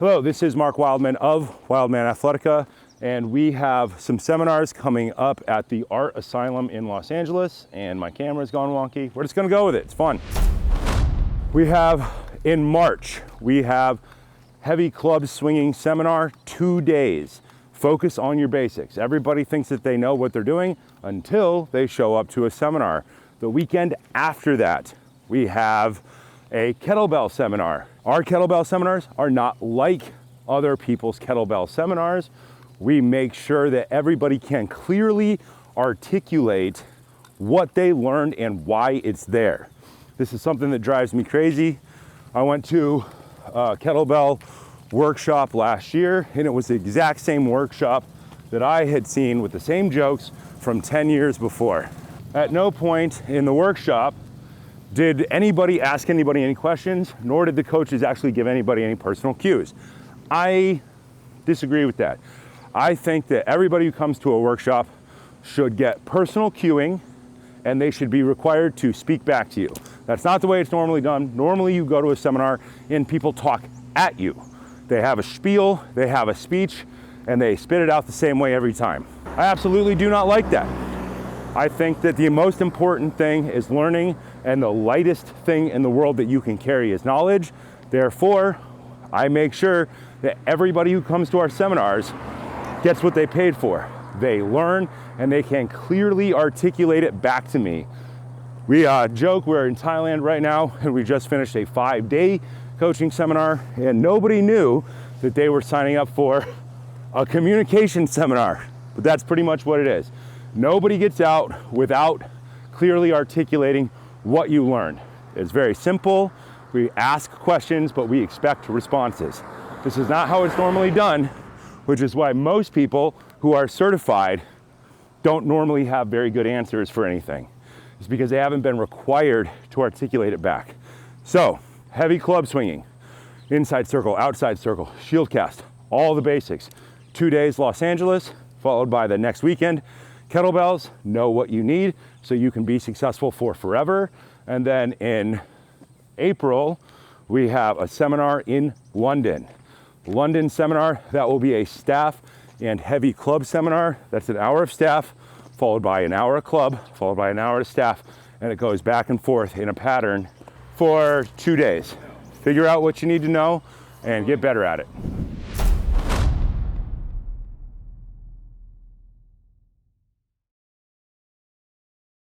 Hello, this is Mark WIldman of Wildman Athletica, and we have some seminars coming up at the Art Asylum in Los Angeles, and my camera's gone wonky. We're just gonna go with it, it's fun. We have, in March, we have heavy club swinging seminar, 2 days. Focus on your basics. Everybody thinks that they know what they're doing until they show up to a seminar. The weekend after that, we have a kettlebell seminar. Our kettlebell seminars are not like other people's kettlebell seminars. We make sure that everybody can clearly articulate what they learned and why it's there. This is something that drives me crazy. I went to a kettlebell workshop last year, and it was the exact same workshop that I had seen with the same jokes from 10 years before. At no point in the workshop did anybody ask anybody any questions, nor did the coaches actually give anybody any personal cues. I disagree with that. I think that everybody who comes to a workshop should get personal cueing, and they should be required to speak back to you. That's not the way it's normally done. Normally you go to a seminar and people talk at you. They have a spiel, they have a speech, and they spit it out the same way every time. I absolutely do not like that. I think that the most important thing is learning, and the lightest thing in the world that you can carry is knowledge. Therefore, I make sure that everybody who comes to our seminars gets what they paid for. They learn, and they can clearly articulate it back to me. We joke we're in Thailand right now, and we just finished a 5-day coaching seminar, and nobody knew that they were signing up for a communication seminar, but that's pretty much what it is. Nobody gets out without clearly articulating what you learned. It's very simple. We ask questions, but we expect responses. This is not how it's normally done, which is why most people who are certified don't normally have very good answers for anything. It's because they haven't been required to articulate it back. So, heavy club swinging, inside circle, outside circle, shield cast, all the basics. 2 days Los Angeles, followed by the next weekend. Kettlebells, know what you need so you can be successful for forever. And then in April, we have a seminar in London. London seminar, that will be a staff and heavy club seminar. That's an hour of staff, followed by an hour of club, followed by an hour of staff, and it goes back and forth in a pattern for 2 days. Figure out what you need to know and get better at it.